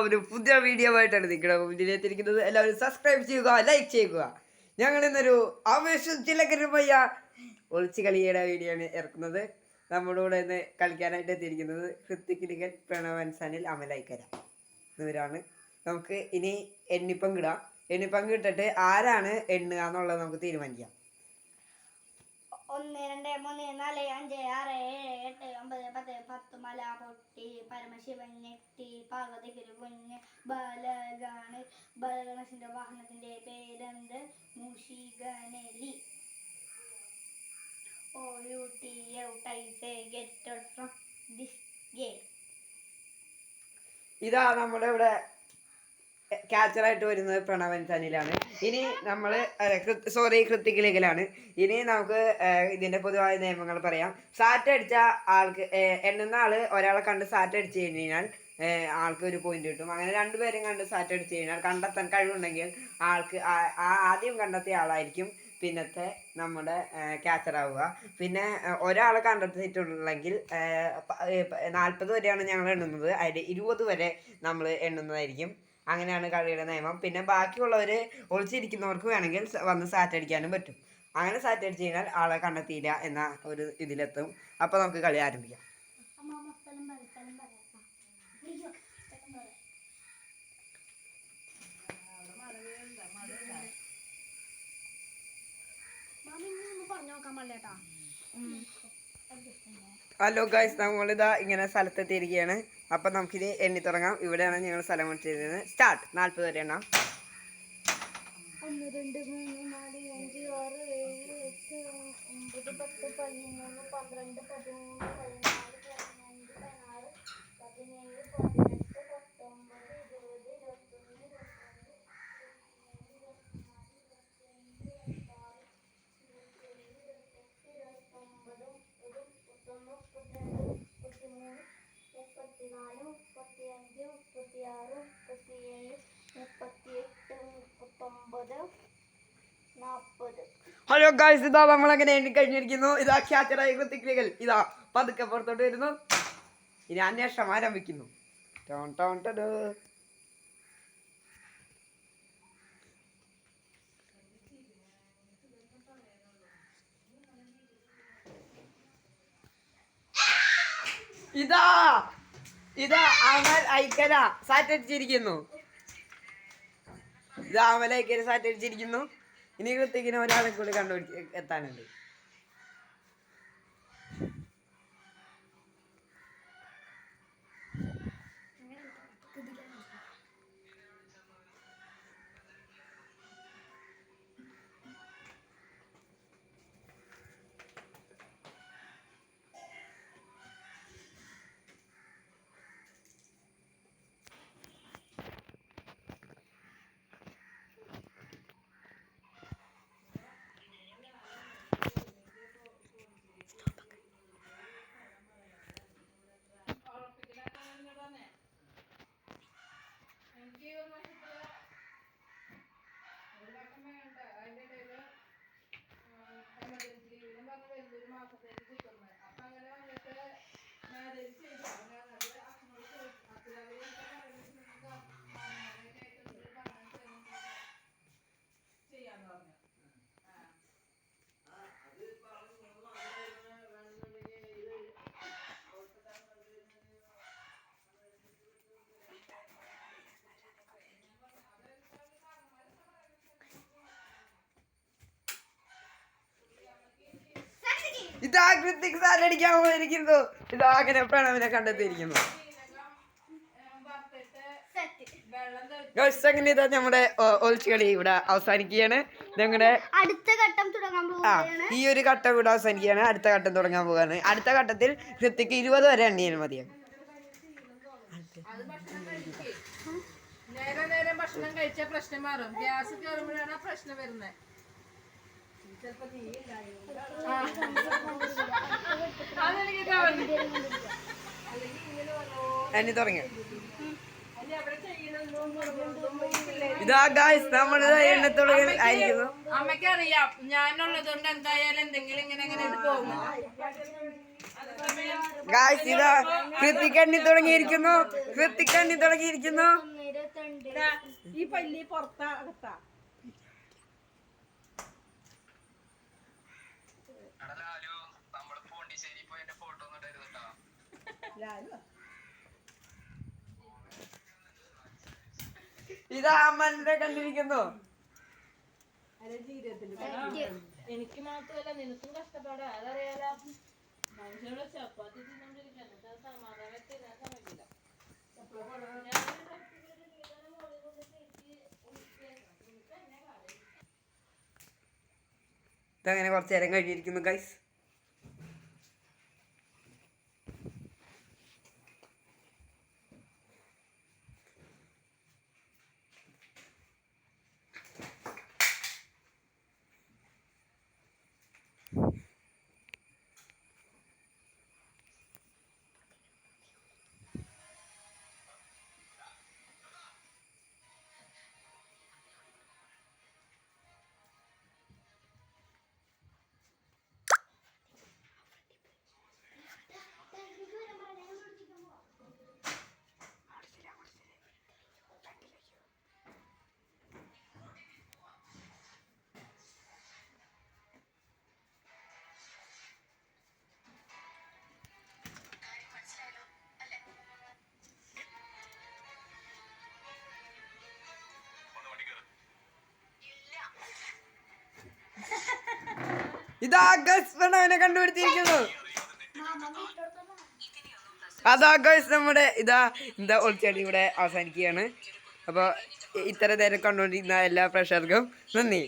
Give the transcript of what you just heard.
ഒരു പുതിയ വീഡിയോ ആയിട്ടാണ് നിങ്ങളുടെ മുന്നിലെത്തിയിരിക്കുന്നത്. എല്ലാവരും സബ്സ്ക്രൈബ് ചെയ്യുക, ലൈക്ക് ചെയ്യുക. ഞങ്ങൾ ഇന്നൊരു ആവേശത്തിലകരമായ ഒളിച്ചു കളിയുടെ വീഡിയോ ആണ് ഇറക്കുന്നത്. നമ്മുടെ കൂടെ ഇന്ന് കളിക്കാനായിട്ട് എത്തിയിരിക്കുന്നത് ഹൃത്തിക്, പ്രണവൻ, സനിൽ, അമലൈക്കര എന്നിവരാണ്. നമുക്ക് ഇനി എണ്ണിപ്പങ്കിടാം. എണ്ണിപ്പങ്കിട്ടിട്ട് ആരാണ് എണ്ണുക എന്നുള്ളത് നമുക്ക് തീരുമാനിക്കാം. 1 2 3 4 5 6 7 8 9 10 10 മല പൊട്ടി പരമശിവൻ ഞെട്ടി പാർവതിക്ക് കുഞ്ഞ് ബാലഗാണ്. ബാലഗണേശന്റെ വാഹനത്തിന്റെ പേരെന്ത്? മൂഷികനെലി. ഇതാ നമ്മുടെ ഇവിടെ ക്യാച്ചറായിട്ട് വരുന്നത് പ്രണവൻ സനിലാണ്. ഇനി നമ്മൾ ഹൃത്തിക്കിലേക്കലാണ്. ഇനി നമുക്ക് ഇതിന്റെ പൊതുവായ നിയമങ്ങൾ പറയാം. സാറ്റ് അടിച്ച ആൾക്ക് എണ്ണുന്ന ആള് ഒരാളെ കണ്ട് സാറ്റ് അടിച്ചു കഴിഞ്ഞാൽ ആൾക്ക് ഒരു പോയിന്റ് കിട്ടും. അങ്ങനെ രണ്ടുപേരും കണ്ട് സാറ്റ് അടിച്ചു കഴിഞ്ഞാൽ കണ്ടെത്താൻ കഴിവുണ്ടെങ്കിൽ ആൾക്ക് ആദ്യം കണ്ടെത്തിയ ആളായിരിക്കും പിന്നത്തെ നമ്മുടെ ക്യാച്ചറാവുക. പിന്നെ ഒരാളെ കണ്ടെത്തിയിട്ടുണ്ടെങ്കിൽ 40 വരെയാണ് ഞങ്ങൾ എണ്ണുന്നത്. അതിൽ 20 വരെ നമ്മൾ എണ്ണുന്നതായിരിക്കും. അങ്ങനെയാണ് കളിയുടെ നിയമം. പിന്നെ ബാക്കിയുള്ളവർ ഒളിച്ചിരിക്കുന്നവർക്ക് വേണമെങ്കിൽ വന്ന് സാറ്റ് അടിക്കാനും പറ്റും. അങ്ങനെ സാറ്റ് അടിച്ചു കഴിഞ്ഞാൽ ആളെ കണ്ടെത്തിയില്ല എന്ന ഒരു ഇതിലെത്തും. അപ്പോൾ നമുക്ക് കളി ആരംഭിക്കാം. ഹലോ ഗൈസ്, നമ്മളിതാ ഇങ്ങനെ സ്ഥലത്തെത്തിയിരിക്കുകയാണ്. അപ്പം നമുക്കിനി എണ്ണി തുടങ്ങാം. ഇവിടെയാണ് ഞങ്ങൾ സ്ഥലം ചെയ്തത്. സ്റ്റാർട്ട്. 40 വരെ എണ്ണാം. 1 2 3 4 5 6 7 8 9 10 11 12 13 ഹലോ ഗൈസ്, ഇതാ നമ്മളങ്ങനെ എണ്ണി കഴിഞ്ഞിരിക്കുന്നു. ഇതാ ക്യാച്ചറായി ഹൃത്തിക് ഇതാ പതുക്കെ പുറത്തോട്ട് വരുന്നു. ഇനി അന്വേഷണം ആരംഭിക്കുന്നു. ഇതാ ഇതാ അമൽ ഐക്കര സാറ്റ് അടിച്ചിരിക്കുന്നു. ഇതാ അമൽ ഐക്കര സാറ്റ് അടിച്ചിരിക്കുന്നു. ഇനി ഹൃത്തിക്കിന് ഒരാളെ കൂടി എത്താനുണ്ട്. ഇതാ ഹൃത്തിക് സാറ്റ് അടിക്കാൻ പോയിരിക്കുന്നു. ഇതാ അങ്ങനെ പ്രണവിനെ കണ്ടെത്തിയിരിക്കുന്നു. അങ്ങനെ ഇതാ നമ്മുടെ ഒളിച്ചു കളി ഇവിടെ അവസാനിക്കുകയാണ്. ഞങ്ങളുടെ അടുത്ത ഘട്ടം തുടങ്ങാൻ പോവുകയാണ്. ഈ ഒരു ഘട്ടം ഇവിടെ അവസാനിക്കുകയാണ്. അടുത്ത ഘട്ടം തുടങ്ങാൻ പോവുകയാണ്. അടുത്ത ഘട്ടത്തിൽ ഹൃത്തിക് 20 വരെ എണ്ണിയാൽ മതിയാണ്. നേരെ ഭക്ഷണം കഴിച്ച പ്രശ്നം മാറും. ഗ്യാസ് കയറുമ്പോഴാണ് പ്രശ്നം വരുന്നത്. എണ്ണി തുടങ്ങി. ഇതാ ഗൈസ് നമ്മുടെ എണ്ണത്തുള്ളിൽ ആയിരിക്കുന്നു. അമ്മയ്ക്കറിയാം ഞാനുള്ളത് കൊണ്ട് എന്തായാലും എന്തെങ്കിലും ഇങ്ങനെ പോകുന്നു. ഗായ്സ് ഇതാ കൃത്തിക്കണ്ണി തുടങ്ങിയിരിക്കുന്നു. കൃത്തിക്കണ്ണി തുടങ്ങിയിരിക്കുന്നു. 22 ഈ പല്ലി പുറത്താ അകത്താ ഇതാ അമ്മന്റെ കണ്ടിരിക്കുന്നു. എനിക്ക് മാത്രമല്ല നിനക്കും കഷ്ടപ്പാടാ അതറിയാലോ. മനുഷ്യരുടെ ചപ്പാത്തി തിന്നോണ്ടിരിക്കാൻ സമാധാനത്തിൽ സമയമില്ല. ഇതങ്ങനെ കുറച്ചു നേരം കഴിഞ്ഞിരിക്കുന്നു ഗൈസ്. ഇതാ ഗൈസ് പ്രണവനെ കണ്ടുപിടിച്ചിരിക്കുന്നു. അതാ ഗൈസ് നമ്മുടെ ഇതാ ഒളിച്ചടി ഇവിടെ അവസാനിക്കുകയാണ്. അപ്പോൾ ഇത്ര നേരം കണ്ടുകൊണ്ടിരുന്ന എല്ലാ പ്രേക്ഷകർക്കും നന്ദി.